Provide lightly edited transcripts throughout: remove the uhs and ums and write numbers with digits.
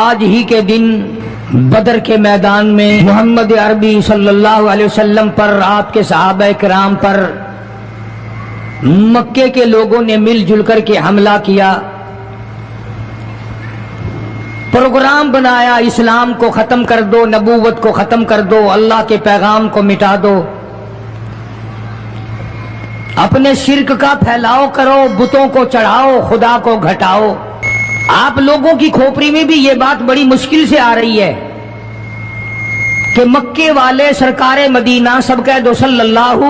آج ہی کے دن بدر کے میدان میں محمد عربی صلی اللہ علیہ وسلم پر، آپ کے صحابہ کرام پر مکے کے لوگوں نے مل جل کر کے حملہ کیا، پروگرام بنایا، اسلام کو ختم کر دو، نبوت کو ختم کر دو، اللہ کے پیغام کو مٹا دو، اپنے شرک کا پھیلاؤ کرو، بتوں کو چڑھاؤ، خدا کو گھٹاؤ۔ آپ لوگوں کی کھوپڑی میں بھی یہ بات بڑی مشکل سے آ رہی ہے کہ مکے والے سرکار مدینہ سب کہہ دو صلی اللہ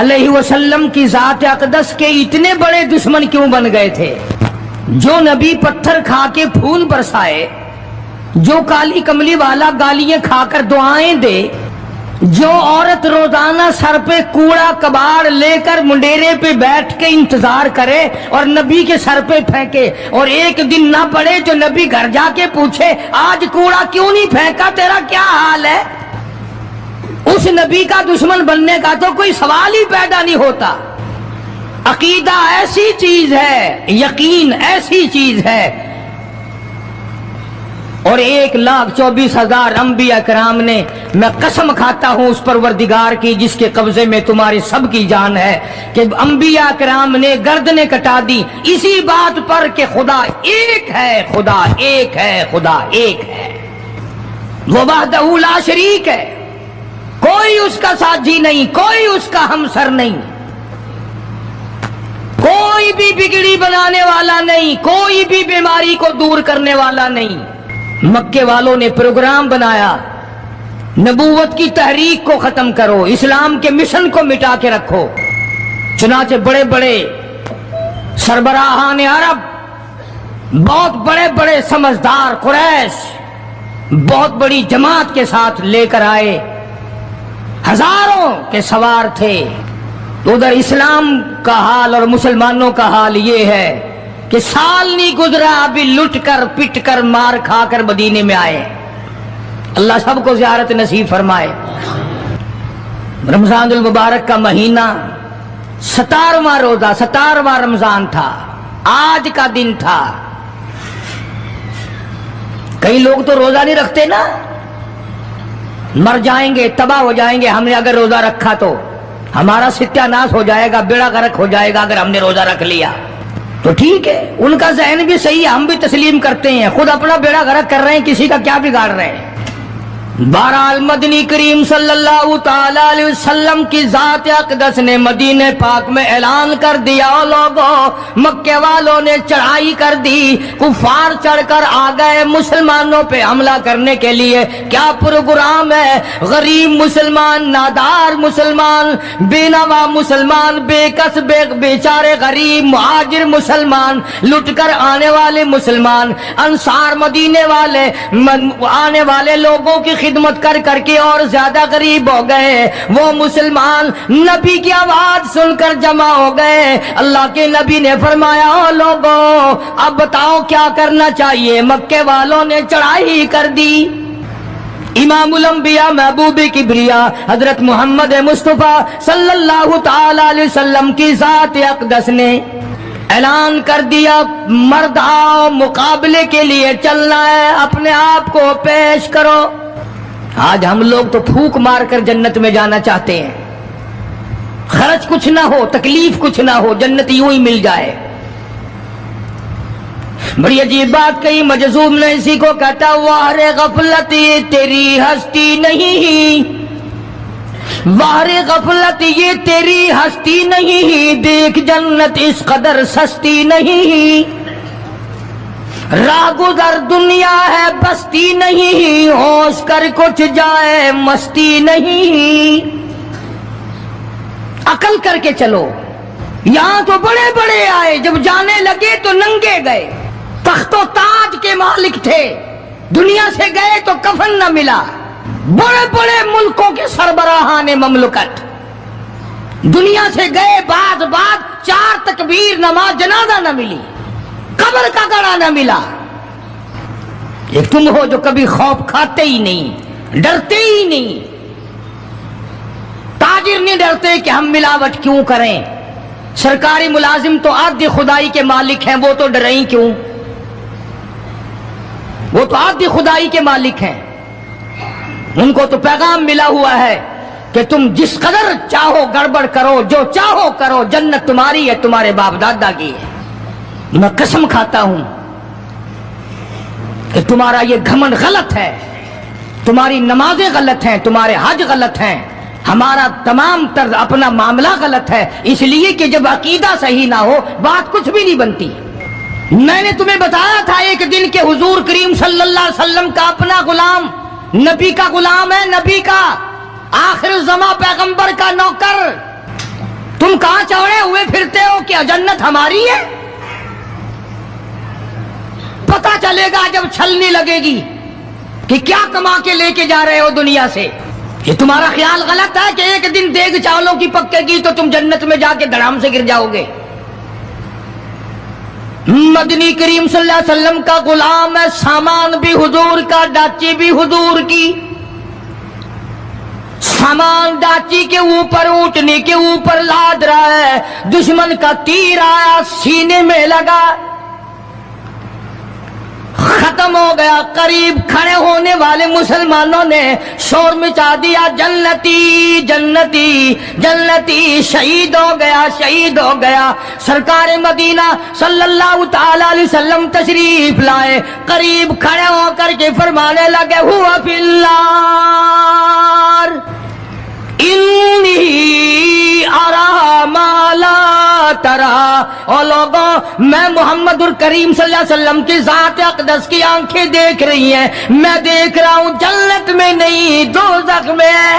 علیہ وسلم کی ذات اقدس کے اتنے بڑے دشمن کیوں بن گئے تھے؟ جو نبی پتھر کھا کے پھول برسائے، جو کالی کملی والا گالیاں کھا کر دعائیں دے، جو عورت روزانہ سر پہ کوڑا کباڑ لے کر منڈیرے پہ بیٹھ کے انتظار کرے اور نبی کے سر پہ پھینکے، اور ایک دن نہ پڑے جو نبی گھر جا کے پوچھے آج کوڑا کیوں نہیں پھینکا، تیرا کیا حال ہے؟ اس نبی کا دشمن بننے کا تو کوئی سوال ہی پیدا نہیں ہوتا۔ عقیدہ ایسی چیز ہے، یقین ایسی چیز ہے، اور 1,24,000 انبیاء کرام نے، میں قسم کھاتا ہوں اس پروردگار کی جس کے قبضے میں تمہاری سب کی جان ہے، کہ انبیاء کرام نے گردنیں کٹا دی اسی بات پر کہ خدا ایک ہے، خدا ایک ہے، خدا ایک ہے، وہ وحدہ لا شریک ہے، کوئی اس کا ساتھی نہیں، کوئی اس کا ہمسر نہیں، کوئی بھی بگڑی بنانے والا نہیں، کوئی بھی بیماری کو دور کرنے والا نہیں۔ مکے والوں نے پروگرام بنایا، نبوت کی تحریک کو ختم کرو، اسلام کے مشن کو مٹا کے رکھو۔ چنانچہ بڑے بڑے سربراہان عرب، بہت بڑے بڑے سمجھدار قریش بہت بڑی جماعت کے ساتھ لے کر آئے، ہزاروں کے سوار تھے۔ ادھر اسلام کا حال اور مسلمانوں کا حال یہ ہے کہ سال نہیں گزرا ابھی لٹ کر پٹ کر مار کھا کر مدینے میں آئے۔ اللہ سب کو زیارت نصیب فرمائے۔ رمضان المبارک کا مہینہ 17واں روزہ، 17واں رمضان تھا، آج کا دن تھا۔ کئی لوگ تو روزہ نہیں رکھتے نا، مر جائیں گے، تباہ ہو جائیں گے، ہم نے اگر روزہ رکھا تو ہمارا ستیہ ناش ہو جائے گا، بیڑا غرق ہو جائے گا اگر ہم نے روزہ رکھ لیا تو ٹھیک ہے، ان کا ذہن بھی صحیح ہے، ہم بھی تسلیم کرتے ہیں، خود اپنا بیڑا غرق کر رہے ہیں، کسی کا کیا بگاڑ رہے ہیں۔ بہرحال مدنی کریم صلی اللہ تعالی علیہ وسلم کی ذات اقدس نے مدینہ پاک میں اعلان کر دیا، لوگوں مکے والوں نے چڑھائی کر دی، کفار چڑھ کر آ گئے مسلمانوں پہ حملہ کرنے کے لیے۔ کیا پروگرام ہے؟ غریب مسلمان، نادار مسلمان، بے نوا مسلمان، بے کس بے بیچارے غریب مہاجر مسلمان، لٹ کر آنے والے مسلمان، انصار مدینے والے آنے والے لوگوں کی خدمت کر کر کے اور زیادہ غریب ہو گئے۔ وہ مسلمان نبی کی آواز سن کر جمع ہو گئے۔ اللہ کے نبی نے فرمایا، او لوگوں اب بتاؤ کیا کرنا چاہیے؟ مکے والوں نے چڑھائی کر دی۔ امام الانبیاء محبوب کبریا حضرت محمد مصطفیٰ صلی اللہ تعالی علیہ وسلم کی ذات اقدس نے اعلان کر دیا، مرد آؤ، مقابلے کے لیے چلنا ہے، اپنے آپ کو پیش کرو۔ آج ہم لوگ تو پھونک مار کر جنت میں جانا چاہتے ہیں، خرچ کچھ نہ ہو، تکلیف کچھ نہ ہو، جنت یوں ہی مل جائے۔ بڑی عجیب بات کہی، مجذوب نے اسی کو کہتا، واہ غفلت یہ تیری ہستی نہیں، واہ غفلت یہ تیری ہستی نہیں، دیکھ جنت اس قدر سستی نہیں، راہ گزر دنیا ہے بستی نہیں، ہوش کر کچھ جائے مستی نہیں۔ عقل کر کے چلو، یہاں تو بڑے بڑے آئے، جب جانے لگے تو ننگے گئے، تخت و تاج کے مالک تھے، دنیا سے گئے تو کفن نہ ملا۔ بڑے بڑے ملکوں کے سربراہان مملکت دنیا سے گئے، بعد 4 تکبیر نماز جنازہ نہ ملی، قبر کا گڑا نہ ملا۔ ایک تم ہو جو کبھی خوف کھاتے ہی نہیں، ڈرتے ہی نہیں۔ تاجر نہیں ڈرتے کہ ہم ملاوٹ کیوں کریں، سرکاری ملازم تو آدھی خدائی کے مالک ہیں، وہ تو ڈریں کیوں؟ وہ تو آدھی خدائی کے مالک ہیں، ان کو تو پیغام ملا ہوا ہے کہ تم جس قدر چاہو گڑبڑ کرو، جو چاہو کرو، جنت تمہاری ہے، تمہارے باپ دادا کی ہے۔ میں قسم کھاتا ہوں کہ تمہارا یہ گھمنڈ غلط ہے، تمہاری نمازیں غلط ہیں، تمہارے حج غلط ہیں، ہمارا تمام طرز اپنا معاملہ غلط ہے، اس لیے کہ جب عقیدہ صحیح نہ ہو بات کچھ بھی نہیں بنتی۔ میں نے تمہیں بتایا تھا ایک دن کہ حضور کریم صلی اللہ علیہ وسلم کا اپنا غلام نبی کا غلام ہے، نبی کا آخر الزماں پیغمبر کا نوکر، تم کہاں چوڑے ہوئے پھرتے ہو کہ جنت ہماری ہے؟ پتہ چلے گا جب چھلنی لگے گی کہ کیا کما کے لے کے جا رہے ہو دنیا سے۔ یہ تمہارا خیال غلط ہے کہ ایک دن دیگ چاولوں کی پکے گی تو تم جنت میں جا کے دھڑام سے گر جاؤ گے۔ مدنی کریم صلی اللہ علیہ وسلم کا غلام ہے، سامان بھی حضور کا، ڈاچی بھی حضور کی۔ سامان ڈاچی کے اوپر، اونٹنی کے اوپر لاد رہا ہے، دشمن کا تیر آیا سینے میں لگا، ختم ہو گیا۔ قریب کھڑے ہونے والے مسلمانوں نے شور مچا دیا، جنتی جنتی جنتی، شہید ہو گیا شہید ہو گیا۔ سرکار مدینہ صلی اللہ تعالی علیہ وسلم تشریف لائے، قریب کھڑے ہو کر کے فرمانے لگے، ہوا فی النار انی ارا ما لا ترا۔ اور لوگوں، میں محمد الکریم صلی اللہ علیہ وسلم کی ذات اقدس کی آنکھیں دیکھ رہی ہیں، میں دیکھ رہا ہوں جنت میں نہیں دوزخ میں ہے۔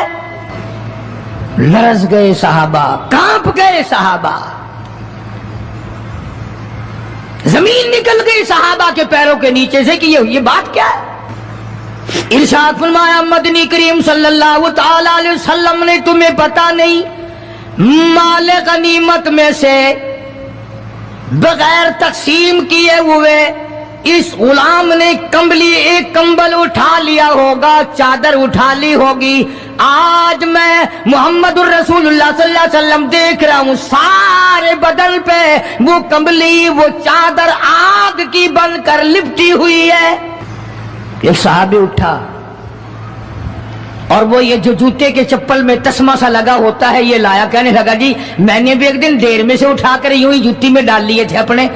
لرز گئے صحابہ، کانپ گئے صحابہ، زمین نکل گئی صحابہ کے پیروں کے نیچے سے کہ یہ بات کیا ہے۔ ارشاد فرمایا مدنی کریم صلی اللہ تعالی علیہ وسلم نے، تمہیں پتا نہیں مال غنیمت میں سے بغیر تقسیم کیے ہوئے اس غلام نے کمبلی، ایک کمبل اٹھا لیا ہوگا، چادر اٹھا لی ہوگی۔ آج میں محمد الرسول اللہ صلی اللہ علیہ وسلم دیکھ رہا ہوں سارے بدن پہ وہ کمبلی، وہ چادر آگ کی بن کر لپٹی ہوئی ہے۔ ایک صحابی اٹھا اور وہ یہ جو جوتے کے چپل میں تسمہ سا لگا ہوتا ہے یہ لایا، کہنے لگا جی میں نے بھی ایک دن دیر میں سے اٹھا کر یوں ہی جوتی میں ڈال لیے تھے اپنے،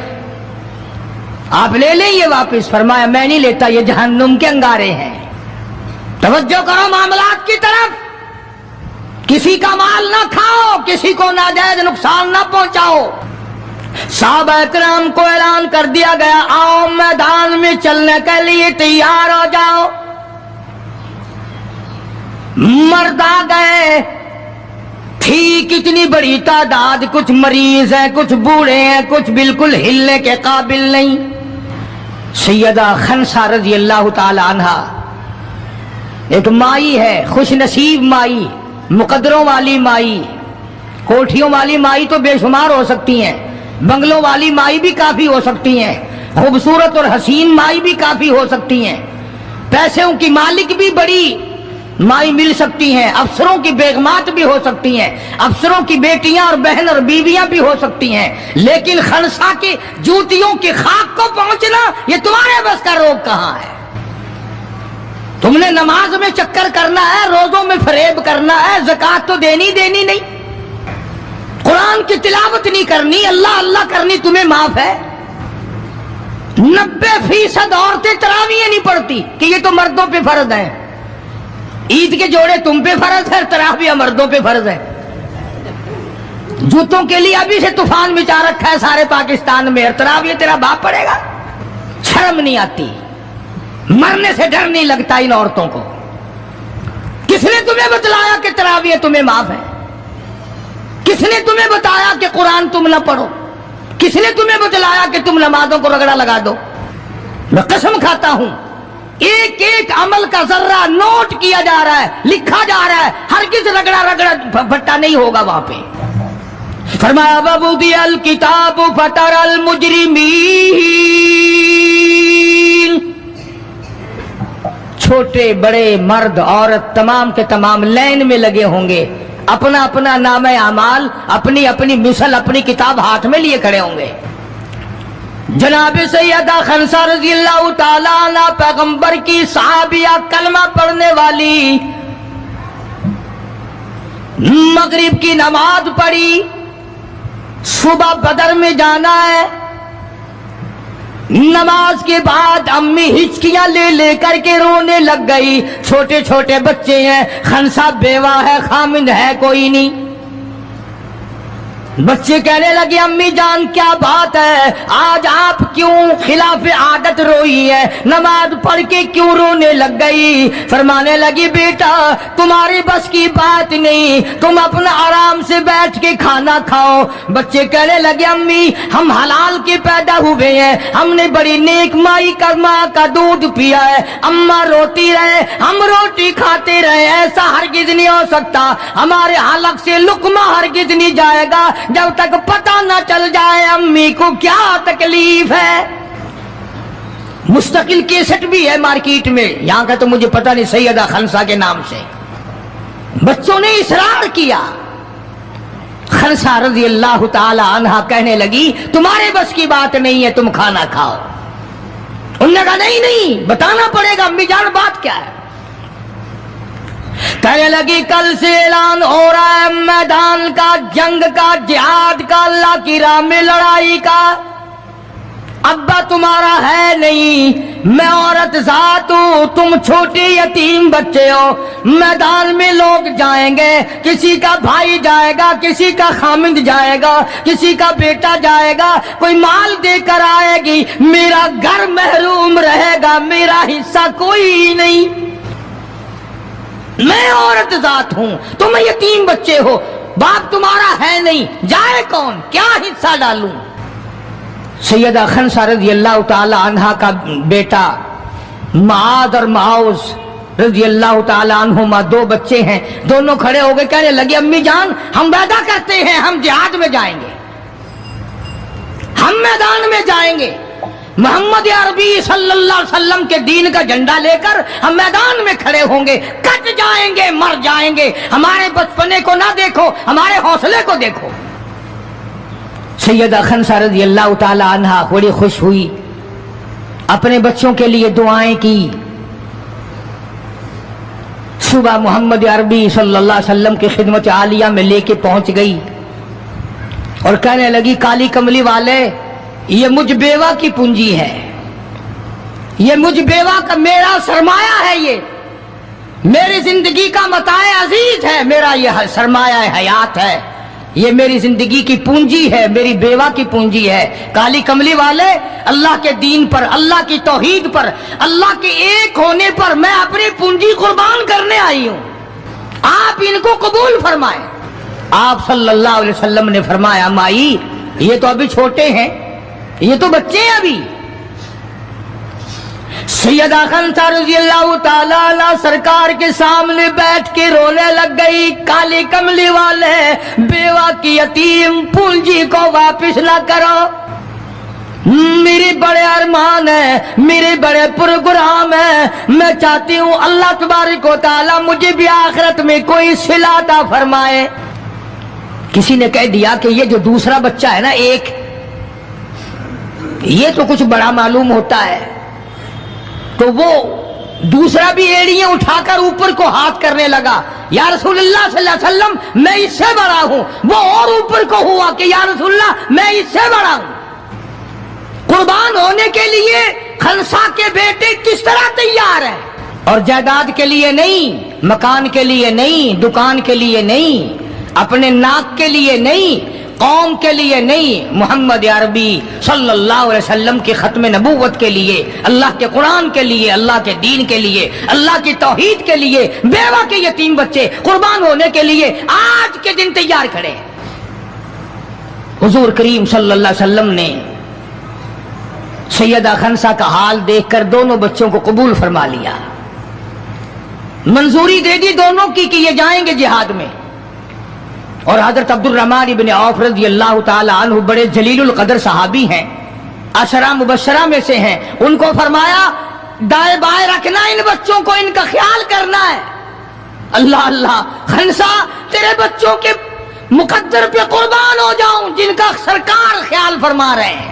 آپ لے لیں یہ واپس۔ فرمایا میں نہیں لیتا، یہ جہنم کے انگارے ہیں۔ توجہ کرو معاملات کی طرف، کسی کا مال نہ کھاؤ، کسی کو ناجائز نقصان نہ پہنچاؤ۔ صحابہ کرام کو اعلان کر دیا گیا، آؤ میدان میں چلنے کے لیے تیار ہو جاؤ۔ مرد آ گئے، تھی کتنی بڑی تعداد، کچھ مریض ہیں، کچھ بوڑھے ہیں، کچھ بالکل ہلنے کے قابل نہیں۔ سیدہ خنسا رضی اللہ تعالی عنہا ایک مائی ہے، خوش نصیب مائی، مقدروں والی مائی، کوٹھیوں والی مائی تو بے شمار ہو سکتی ہیں، بنگلوں والی مائی بھی کافی ہو سکتی ہیں، خوبصورت اور حسین مائی بھی کافی ہو سکتی ہیں، پیسوں کی مالک بھی بڑی مائی مل سکتی ہیں، افسروں کی بیگمات بھی ہو سکتی ہیں، افسروں کی بیٹیاں اور بہن اور بیویاں بھی ہو سکتی ہیں، لیکن خنسا کی جوتیوں کی خاک کو پہنچنا یہ تمہارے بس کا روگ کہاں ہے؟ تم نے نماز میں چکر کرنا ہے، روزوں میں فریب کرنا ہے، زکوٰۃ تو دینی نہیں، قرآن کی تلاوت نہیں کرنی، اللہ اللہ کرنی تمہیں معاف ہے۔ 90% عورتیں تراویح نہیں پڑھتی کہ یہ تو مردوں پہ فرض ہے۔ عید کے جوڑے تم پہ فرض ہے، تراویح مردوں پہ فرض ہے۔ جوتوں کے لیے ابھی سے طوفان مچا رکھا ہے سارے پاکستان میں، تراویح تیرا باپ پڑھے گا؟ شرم نہیں آتی، مرنے سے ڈر نہیں لگتا ان عورتوں کو۔ کس نے تمہیں بتلایا کہ تراویح تمہیں معاف ہے؟ کس نے تمہیں بتایا کہ قرآن تم نہ پڑھو؟ کس نے تمہیں بتلایا کہ تم نمازوں کو رگڑا لگا دو؟ میں قسم کھاتا ہوں ایک ایک عمل کا ذرہ نوٹ کیا جا رہا ہے، لکھا جا رہا ہے، ہرگز رگڑا بھٹا نہیں ہوگا وہاں پہ۔ فرمایا وَوُضِعَ الْكِتَابُ فَتَرَى الْمُجْرِمِينَ، چھوٹے بڑے مرد عورت تمام کے تمام لائن میں لگے ہوں گے، اپنا اپنا نامہ اعمال، اپنی اپنی مثل، اپنی کتاب ہاتھ میں لیے کھڑے ہوں گے۔ جناب سیدہ خنسا رضی اللہ تعالیٰ عنہ پیغمبر کی صحابیہ، کلمہ پڑھنے والی، مغرب کی نماز پڑھی، صبح بدر میں جانا ہے، نماز کے بعد امی ہچکیاں لے لے کر کے رونے لگ گئی، چھوٹے چھوٹے بچے ہیں، خنسا بیوہ ہے، خامند ہے کوئی نہیں۔ بچے کہنے لگے امی جان کیا بات ہے، آج آپ کیوں خلاف عادت روئی ہے، نماز پڑھ کے کیوں رونے لگ گئی؟ فرمانے لگی بیٹا تمہاری بس کی بات نہیں، تم اپنا آرام سے بیٹھ کے کھانا کھاؤ۔ بچے کہنے لگے امی ہم حلال کے پیدا ہوئے ہیں، ہم نے بڑی نیک مائی کا ماں کا دودھ پیا ہے، اماں روتی رہے ہم روٹی کھاتے رہے، ایسا ہرگز نہیں ہو سکتا، ہمارے حلق سے لقمہ ہرگز نہیں جائے گا جب تک پتہ نہ چل جائے امی کو کیا تکلیف ہے۔ مستقل کیسٹ بھی ہے مارکیٹ میں، یہاں کا تو مجھے پتہ نہیں، سیدہ خنسا کے نام سے بچوں نے اصرار کیا۔ خنسا رضی اللہ تعالی عنہا کہنے لگی تمہارے بس کی بات نہیں ہے، تم کھانا کھاؤ۔ انہوں نے کہا نہیں بتانا پڑے گا امی جان بات کیا ہے۔ کہنے لگی کل سے اعلان ہو رہا ہے میدان کا، جنگ کا، جہاد کا، اللہ کی راہ میں لڑائی کا، ابا تمہارا ہے نہیں، میں عورت ذات ہوں، تم چھوٹے یتیم بچے ہو، میدان میں لوگ جائیں گے، کسی کا بھائی جائے گا، کسی کا خامند جائے گا، کسی کا بیٹا جائے گا، کوئی مال دے کر آئے گی، میرا گھر محروم رہے گا، میرا حصہ کوئی نہیں، میں عورت ذات ہوں، تم یتیم بچے ہو، باپ تمہارا ہے نہیں، جائے کون، کیا حصہ ڈالوں؟ سیدہ خنسا رضی اللہ تعالی عنہا کا بیٹا معاذ اور معاوذ رضی اللہ تعالی عنہما دو بچے ہیں، دونوں کھڑے ہو گئے کہنے لگے امی جان ہم وعدہ کرتے ہیں ہم جہاد میں جائیں گے، ہم میدان میں جائیں گے، محمد عربی صلی اللہ علیہ وسلم کے دین کا جھنڈا لے کر ہم میدان میں کھڑے ہوں گے، کٹ جائیں گے، مر جائیں گے، ہمارے بچپنے کو نہ دیکھو، ہمارے حوصلے کو دیکھو۔ سیدہ خنسا رضی اللہ تعالی عنہا بڑی خوش ہوئی، اپنے بچوں کے لیے دعائیں کی۔ صبح محمد عربی صلی اللہ علیہ وسلم کی خدمت عالیہ میں لے کے پہنچ گئی اور کہنے لگی کالی کملی والے یہ مجھ بیوہ کی پونجی ہے، یہ مجھ بیوہ کا میرا سرمایہ ہے، یہ میری زندگی کا متاع عزیز ہے، میرا یہ سرمایہ حیات ہے، یہ میری زندگی کی پونجی ہے، میری بیوہ کی پونجی ہے۔ کالی کملی والے اللہ کے دین پر، اللہ کی توحید پر، اللہ کے ایک ہونے پر میں اپنی پونجی قربان کرنے آئی ہوں، آپ ان کو قبول فرمائیں۔ آپ صلی اللہ علیہ وسلم نے فرمایا مائی یہ تو ابھی چھوٹے ہیں، یہ تو بچے ہیں ابھی۔ سیدہ خنسا رضی اللہ تعالی عنہ سرکار کے سامنے بیٹھ کے رونے لگ گئی، کالی کملی والے بیوہ کی یتیم پونجی کو واپس نہ کرو، میرے بڑے ارمان ہیں، میرے بڑے پروگرام ہیں، میں چاہتی ہوں اللہ تبارک و تعالی مجھے بھی آخرت میں کوئی صلہ عطا فرمائے۔ کسی نے کہہ دیا کہ یہ جو دوسرا بچہ ہے نا ایک، یہ تو کچھ بڑا معلوم ہوتا ہے، تو وہ دوسرا بھی ایڑیاں اٹھا کر اوپر کو ہاتھ کرنے لگا، یا رسول اللہ صلی اللہ علیہ وسلم میں اس سے بڑا ہوں، وہ اور اوپر کو ہوا کہ یا رسول اللہ میں اس سے بڑا ہوں۔ قربان ہونے کے لیے خنسا کے بیٹے کس طرح تیار ہیں، اور جائیداد کے لیے نہیں، مکان کے لیے نہیں، دکان کے لیے نہیں، اپنے ناک کے لیے نہیں، قوم کے لیے نہیں، محمد عربی صلی اللہ علیہ وسلم کی ختم نبوت کے لیے، اللہ کے قرآن کے لیے، اللہ کے دین کے لیے، اللہ کی توحید کے لیے، بیوہ کے یتیم بچے قربان ہونے کے لیے آج کے دن تیار کھڑے ہیں۔ حضور کریم صلی اللہ علیہ وسلم نے سیدہ خنسا کا حال دیکھ کر دونوں بچوں کو قبول فرما لیا، منظوری دے دی دونوں کی کہ یہ جائیں گے جہاد میں۔ اور حضرت عبد الرحمن ابن عوف رضی اللہ تعالی عنہ بڑے جلیل القدر صحابی ہیں، عشرہ مبشرہ میں سے ہیں، ان کو فرمایا دائیں بائیں رکھنا ان بچوں کو، ان کا خیال کرنا ہے۔ اللہ اللہ خنسا تیرے بچوں کے مقدر پہ قربان ہو جاؤں جن کا سرکار خیال فرما رہے ہیں۔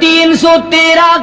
313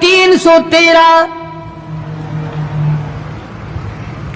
313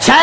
6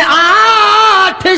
8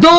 2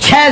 6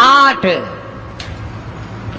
8,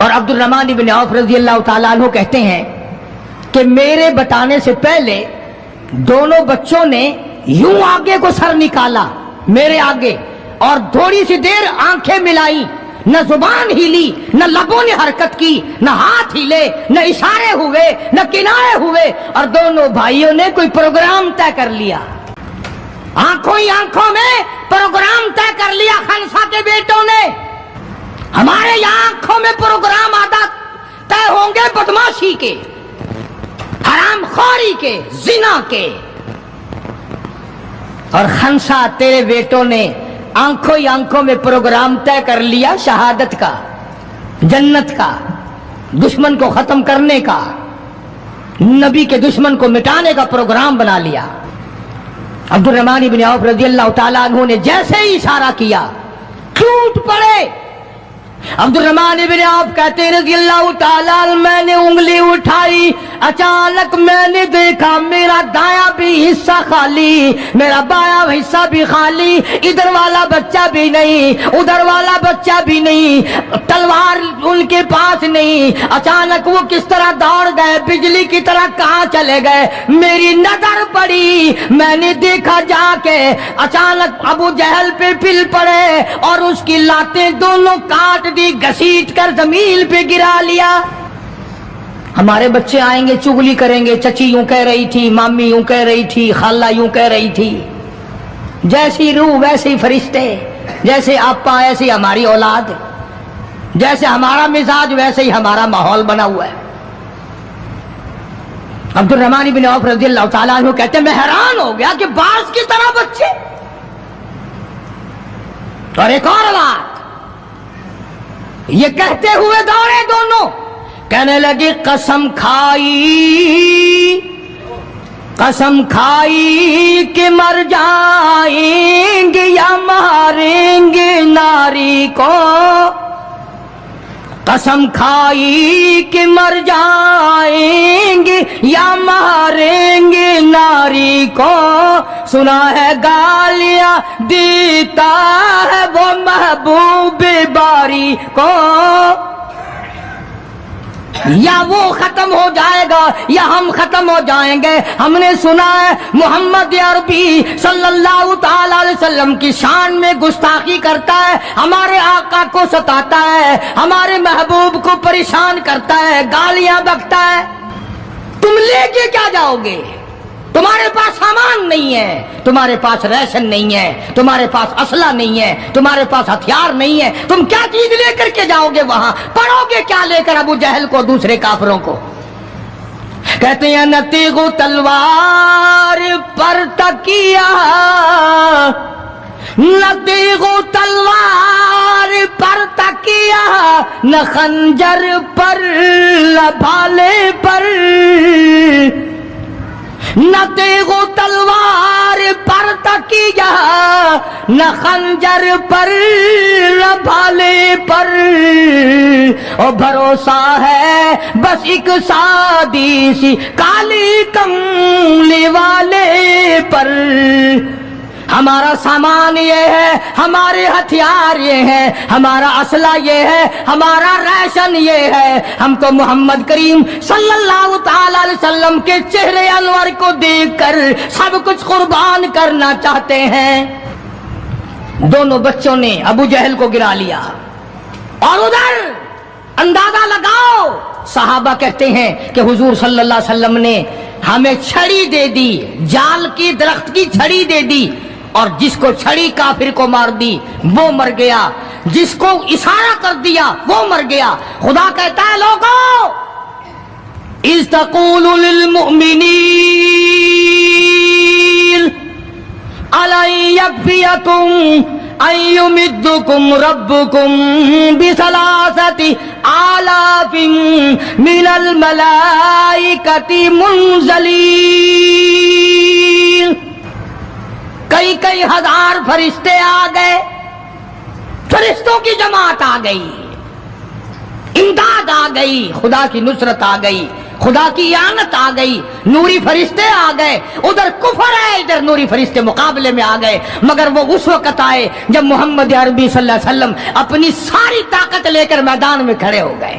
اور عبد الرحمن ابن عوف رضی اللہ تعالیٰ عنہ کہتے ہیں کہ میرے بتانے سے پہلے دونوں بچوں نے یوں آگے کو سر نکالا میرے آگے اور تھوڑی سی دیر آنکھیں ملائی، نہ زبان ہلی، نہ لبوں نے حرکت کی، نہ ہاتھ ہلے، نہ اشارے ہوئے، نہ کنارے ہوئے، اور دونوں بھائیوں نے کوئی پروگرام طے کر لیا، آنکھوں ہی آنکھوں میں پروگرام طے کر لیا خنسا کے بیٹوں نے۔ ہمارے یہاں آنکھوں میں پروگرام آدھا طے ہوں گے بدماشی کے، حرام خوری کے، زنا کے، اور خنسا تیرے بیٹوں نے آنکھوں ہی آنکھوں میں پروگرام طے کر لیا شہادت کا، جنت کا، دشمن کو ختم کرنے کا، نبی کے دشمن کو مٹانے کا پروگرام بنا لیا۔ عبد الرحمن بن عوف رضی اللہ تعالیٰ عنہ نے جیسے ہی اشارہ کیا ٹوٹ پڑے۔ عبد الرحمن بن عوف کہتے ہیں رضی اللہ تعالیٰ عنہ میں نے انگلی اٹھائی، اچانک میں نے دیکھا میرا دایاں بھی حصہ خالی، میرا بایاں حصہ بھی خالی، ادھر والا بچہ بھی نہیں، ادھر والا بچہ بھی نہیں، تلوار ان کے پاس نہیں۔ اچانک وہ کس طرح دوڑ گئے، بجلی کی طرح کہاں چلے گئے، میری نظر پڑی، میں نے دیکھا جا کے اچانک ابو جہل پہ پل پڑے اور اس کی لاتیں دونوں کاٹ دی، گھسیٹ کر زمین پہ گرا لیا۔ ہمارے بچے آئیں گے چغلی کریں گے، چچی یوں کہہ رہی تھی، مامی یوں کہہ رہی تھی، خالہ یوں کہہ رہی تھی، جیسی روح ویسے ہی فرشتے، جیسے آپا ایسی ہماری اولاد، جیسے ہمارا مزاج ویسے ہی ہمارا ماحول بنا ہوا ہے۔ عبد الرحمن بن عوف رضی اللہ تعالیٰ عنہ کہتے ہیں میں حیران ہو گیا کہ باز کی طرح بچے۔ اور ایک اور بات، یہ کہتے ہوئے دوڑے دونوں، کہنے لگے قسم کھائی کہ مر جائیں گے یا ماریں گے ناری کو، قسم کھائی کہ مر جائیں گے یا ماریں گے ناری کو، سنا ہے گالیاں دیتا ہے وہ محبوب باری کو، یا وہ ختم ہو جائے گا یا ہم ختم ہو جائیں گے۔ ہم نے سنا ہے محمد عربی صلی اللہ تعالی علیہ وسلم کی شان میں گستاخی کرتا ہے، ہمارے آقا کو ستاتا ہے، ہمارے محبوب کو پریشان کرتا ہے، گالیاں بکتا ہے۔ تم لے کے کیا جاؤ گے؟ تمہارے پاس سامان نہیں ہے، تمہارے پاس ریشن نہیں ہے، تمہارے پاس اسلحہ نہیں ہے، تمہارے پاس ہتھیار نہیں ہے، تم کیا چیز لے کر کے جاؤ گے وہاں؟ پڑھو گے کیا لے کر ابو جہل کو، دوسرے کافروں کو؟ کہتے ہیں نہ تیغ و تلوار پر تکیہ، نہ تیغ و تلوار پر تکیہ، نہ خنجر پر نہ بھالے پر، نہ تیغ و تلوار پر تکیہ، نہ خنجر پر نہ بھالے پر، اور بھروسہ ہے بس ایک سادی سی کالی کملی والے پر۔ ہمارا سامان یہ ہے، ہمارے ہتھیار یہ ہیں، ہمارا اسلحہ یہ ہے، ہمارا ریشن یہ ہے، ہم تو محمد کریم صلی اللہ تعالی علیہ وسلم کے چہرے انور کو دیکھ کر سب کچھ قربان کرنا چاہتے ہیں۔ دونوں بچوں نے ابو جہل کو گرا لیا، اور ادھر اندازہ لگاؤ، صحابہ کہتے ہیں کہ حضور صلی اللہ علیہ وسلم نے ہمیں چھڑی دے دی، جال کی درخت کی چھڑی دے دی، اور جس کو چھڑی کافر کو مار دی وہ مر گیا، جس کو اشارہ کر دیا وہ مر گیا۔ خدا کہتا ہے لوگوں، اذ تقول للمؤمنین أَلَنْ يَكْفِيَكُمْ أَنْ يُمِدُّكُمْ رَبُّكُمْ بِثَلَاثَةِ آلَافٍ مِنَ الْمَلَائِكَةِ مُنْزَلِينَ۔ کئی ہزار فرشتے آ گئے، فرشتوں کی جماعت آ گئی، امداد آ گئی، خدا کی نصرت آ گئی، خدا کی اعانت آ گئی، نوری فرشتے آ گئے۔ ادھر کفر ہے، ادھر نوری فرشتے مقابلے میں آ گئے، مگر وہ اس وقت آئے جب محمد عربی صلی اللہ علیہ وسلم اپنی ساری طاقت لے کر میدان میں کھڑے ہو گئے۔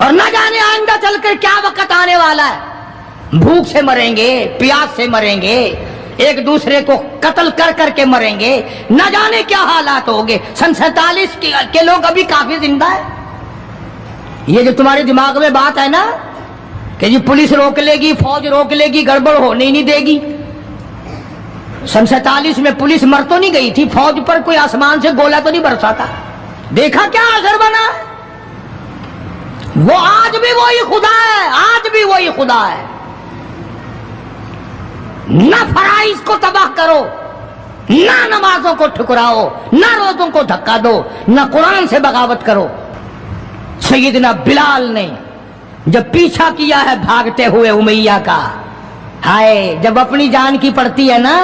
اور نہ جانے آئندہ چل کر کیا وقت آنے والا ہے. بھوک سے مریں گے, پیاس سے مریں گے, ایک دوسرے کو قتل کر کر کے مریں گے, نہ جانے کیا حالات ہوگے. سن 47 کے لوگ ابھی کافی زندہ ہیں. یہ جو تمہارے دماغ میں بات ہے نا کہ جی پولیس روک لے گی, فوج روک لے گی, گڑبڑ ہونے ہی نہیں دے گی. سن 47 میں پولیس مر تو نہیں گئی تھی, فوج پر کوئی آسمان سے گولا تو نہیں برسا تھا. دیکھا کیا اثر بنا. وہ آج بھی وہی خدا ہے, آج بھی وہی خدا ہے. نہ فرائض کو تباہ کرو, نہ نمازوں کو ٹھکراؤ, نہ روزوں کو دھکا دو, نہ قرآن سے بغاوت کرو. سیدنا بلال نے جب پیچھا کیا ہے بھاگتے ہوئے امیہ کا, ہائے جب اپنی جان کی پڑتی ہے نا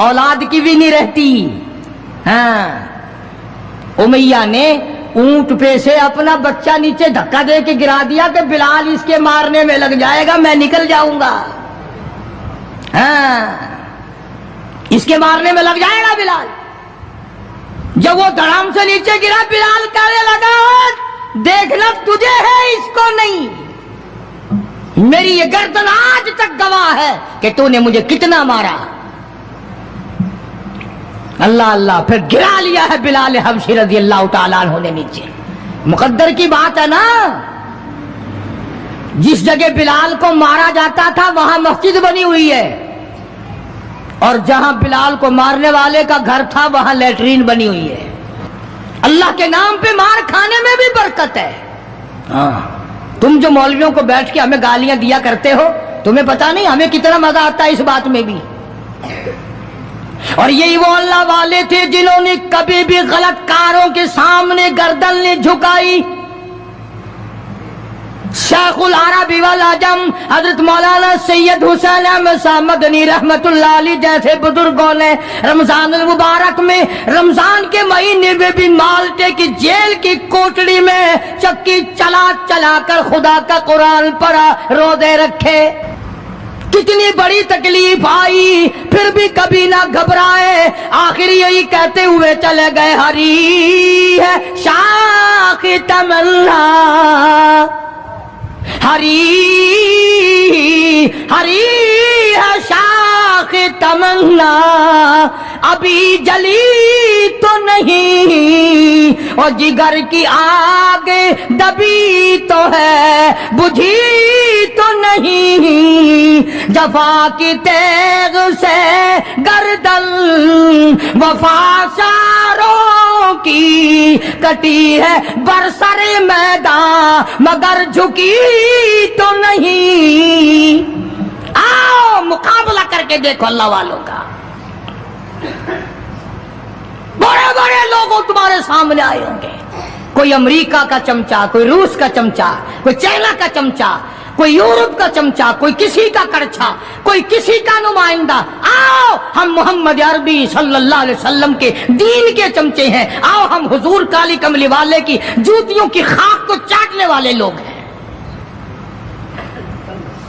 اولاد کی بھی نہیں رہتی. ہاں, امیہ نے اونٹ پہ سے اپنا بچہ نیچے دھکا دے کے گرا دیا کہ بلال اس کے مارنے میں لگ جائے گا, میں نکل جاؤں گا. ہاں, اس کے مارنے میں لگ جائے گا بلال. جب وہ دھڑام سے نیچے گرا, بلال کہنے لگا دیکھنا تجھے ہے, اس کو نہیں. میری یہ گردن آج تک گواہ ہے کہ تو نے مجھے کتنا مارا. اللہ اللہ, پھر گرا لیا ہے بلال حبشی رضی اللہ تعالیٰ عنہ نے نیچے. مقدر کی بات ہے نا, جس جگہ بلال کو مارا جاتا تھا وہاں مسجد بنی ہوئی ہے, اور جہاں بلال کو مارنے والے کا گھر تھا وہاں لیٹرین بنی ہوئی ہے. اللہ کے نام پہ مار کھانے میں بھی برکت ہے. ہاں, تم جو مولویوں کو بیٹھ کے ہمیں گالیاں دیا کرتے ہو, تمہیں پتا نہیں ہمیں کتنا مزہ آتا ہے اس بات میں بھی. اور یہی وہ اللہ والے تھے جنہوں نے کبھی بھی غلط کاروں کے سامنے گردن نہیں جھکائی. شیخ العرب والعجم حضرت مولانا سید حسین احمد شاہ مدنی رحمت اللہ علیہ جیسے بزرگوں نے رمضان المبارک میں, رمضان کے مہینے میں بھی مالٹے کی جیل کی کوٹڑی میں چکی چلا چلا کر خدا کا قرآن پڑھا, روزے رکھے. کتنی بڑی تکلیف آئی پھر بھی کبھی نہ گھبرائے, آخر یہی کہتے ہوئے چلے گئے ہری ہے شاخ تمنا, ہری ہری ہے شاخ تمنا, ابھی جلی تو نہیں اور جگر کی آگ دبی تو ہے, بجھی تو نہیں. جفا کی تیغ سے گردن وفا شاروں کی کٹی ہے برسر میدان مگر جھکی تو نہیں. آؤ مقابلہ کر کے دیکھو اللہ والوں کا. بڑے بڑے لوگ تمہارے سامنے آئے ہوں گے, کوئی امریکہ کا چمچا, کوئی روس کا چمچا, کوئی چائنا کا چمچا, کوئی یورپ کا چمچا, کوئی کسی کا کڑچھا, کوئی کسی کا نمائندہ. آؤ ہم محمد عربی صلی اللہ علیہ وسلم کے دین کے چمچے ہیں. آؤ ہم حضور کالی کملی والے کی جوتیوں کی خاک کو چاٹنے والے لوگ ہیں.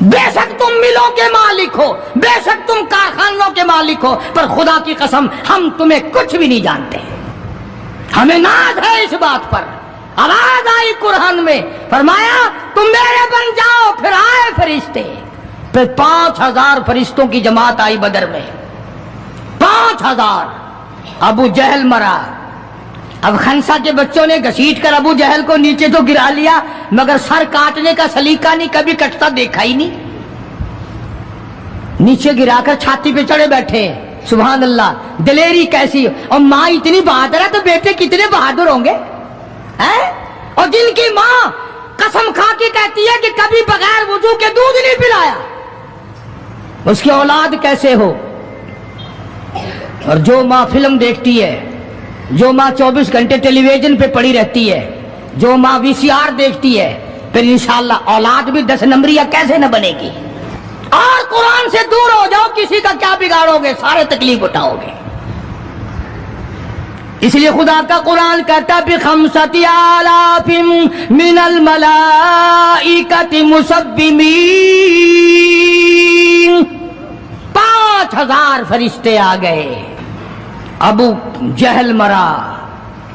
بے شک تم ملوں کے مالک ہو, بے شک تم کارخانوں کے مالک ہو, پر خدا کی قسم ہم تمہیں کچھ بھی نہیں جانتے. ہمیں ناز ہے اس بات پر. آواز آئی قرآن میں, فرمایا تم میرے بن جاؤ. پھر آئے فرشتے, پھر 5000 فرشتوں کی جماعت آئی بدر میں. 5000. ابو جہل مرا. اب خنسا کے بچوں نے گھسیٹ کر ابو جہل کو نیچے تو گرا لیا, مگر سر کاٹنے کا سلیقہ نہیں, کبھی کٹتا دیکھا ہی نہیں. نیچے گرا کر چھاتی پہ چڑھے بیٹھے. سبحان اللہ, دلیری کیسی. اور ماں اتنی بہادر ہے تو بیٹے کتنے بہادر ہوں گے. اور جن کی ماں قسم کھا کے کہتی ہے کہ کبھی بغیر وضو کے دودھ نہیں پلایا, اس کی اولاد کیسے ہو. اور جو ماں فلم دیکھتی ہے, جو ماں 24 گھنٹے ٹیلی ویژن پہ پڑی رہتی ہے, جو ماں VCR دیکھتی ہے, پھر انشاءاللہ اولاد بھی 10 نمبریہ کیسے نہ بنے گی. اور قرآن سے دور ہو جاؤ, کسی کا کیا بگاڑو گے, سارے تکلیف اٹھاؤ گے. اس لیے خدا کا قرآن کہتا بِخَمْسَةِ آلَافٍ مِّنَ الْمَلَائِكَةِ مُسَبِّمِينَ, 5000 فرشتے آ گئے. ابو جہل مرا,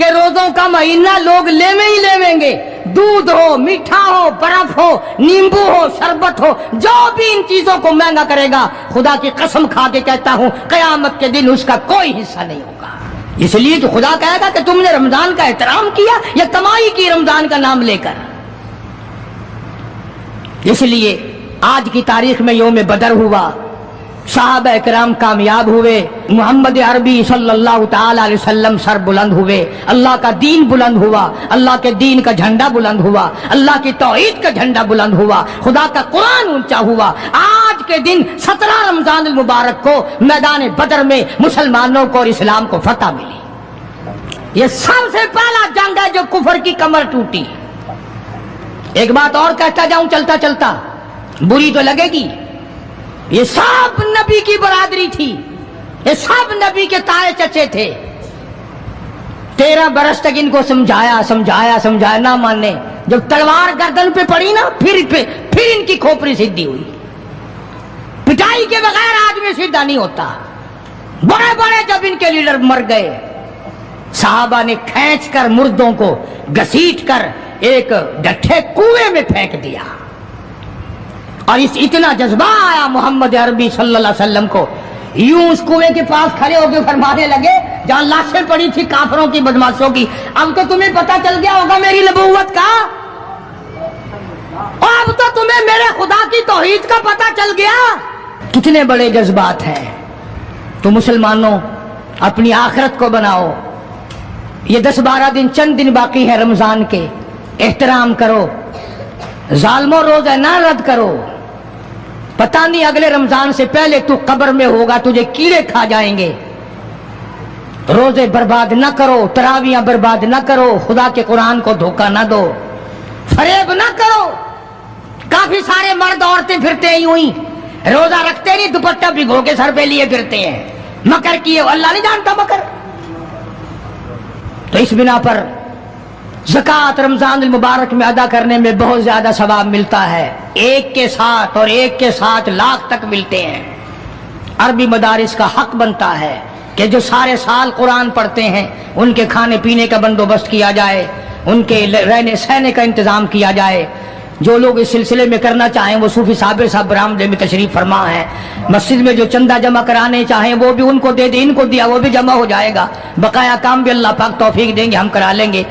کہ روزوں کا مہینہ لوگ لیویں ہی لیویں، دودھ ہو، میٹھا ہو، برف ہو، نیمبو ہو، شربت ہو، جو بھی ان چیزوں کو مہنگا کرے گا، خدا کی قسم کھا کے کہتا ہوں قیامت کے دن اس کا کوئی حصہ نہیں ہوگا۔ اس لیے تو خدا کہے گا کہ تم نے رمضان کا احترام کیا یا کمائی کی رمضان کا نام لے کر۔ اس لیے آج کی تاریخ میں یوم بدر ہوا، صحابہ کرام کامیاب ہوئے، محمد عربی صلی اللہ تعالی علیہ وسلم سر بلند ہوئے، اللہ کا دین بلند ہوا، اللہ کے دین کا جھنڈا بلند ہوا، اللہ کی توحید کا جھنڈا بلند ہوا، خدا کا قرآن اونچا ہوا۔ آج کے دن 17 رمضان المبارک کو میدان بدر میں مسلمانوں کو اور اسلام کو فتح ملی۔ یہ سب سے پہلا جنگ ہے جو کفر کی کمر ٹوٹی۔ ایک بات اور کہتا جاؤں چلتا چلتا، بری تو لگے گی، یہ سب نبی کی برادری تھی، یہ سب نبی کے تائے چچے تھے۔ 13 برس تک ان کو سمجھایا نہ ماننے، جب تلوار گردن پہ پڑی نا پھر ان کی کھوپڑی سیدھی ہوئی۔ پٹائی کے بغیر آدمی سیدھا نہیں ہوتا۔ بڑے بڑے جب ان کے لیڈر مر گئے، صحابہ نے کھینچ کر مردوں کو گھسیٹ کر ایک ڈٹھے کنویں میں پھینک دیا، اور اتنا جذبہ آیا محمد عربی صلی اللہ علیہ وسلم کو، یوں اس کنویں کے پاس کھڑے ہو کے فرمانے لگے جہاں لاشیں پڑی تھی کافروں کی، بدماشوں کی، اب تو تمہیں پتہ چل گیا ہوگا میری نبوت کا، اب تو تمہیں میرے خدا کی توحید کا پتہ چل گیا۔ کتنے بڑے جذبات ہیں۔ تو مسلمانوں اپنی آخرت کو بناؤ، یہ 10-12 دن چند دن باقی ہیں رمضان کے، احترام کرو، ظالموں روزہ نہ رد کرو، پتہ نہیں اگلے رمضان سے پہلے تو قبر میں ہوگا، تجھے کیڑے کھا جائیں گے۔ روزے برباد نہ کرو، تراویاں برباد نہ کرو، خدا کے قرآن کو دھوکہ نہ دو، فریب نہ کرو۔ کافی سارے مرد عورتیں پھرتے ہیں یوں ہی، روزہ رکھتے نہیں، دوپٹہ بھگو کے سر پہ لیے پھرتے ہیں، مکر کیے، اللہ نہیں جانتا مکر۔ تو اس بنا پر زکوٰۃ رمضان المبارک میں ادا کرنے میں بہت زیادہ ثواب ملتا ہے، ایک کے ساتھ اور ایک کے ساتھ لاکھ تک ملتے ہیں۔ عربی مدارس کا حق بنتا ہے کہ جو سارے سال قرآن پڑھتے ہیں ان کے کھانے پینے کا بندوبست کیا جائے، ان کے رہنے سہنے کا انتظام کیا جائے۔ جو لوگ اس سلسلے میں کرنا چاہیں وہ صوفی صابر صاحب برآمدے میں تشریف فرما ہے، مسجد میں جو چندہ جمع کرانے چاہیں وہ بھی ان کو دے دیں، ان کو دیا وہ بھی جمع ہو جائے گا، بقایا کام بھی اللہ پاک توفیق دیں گے، ہم کرا لیں گے۔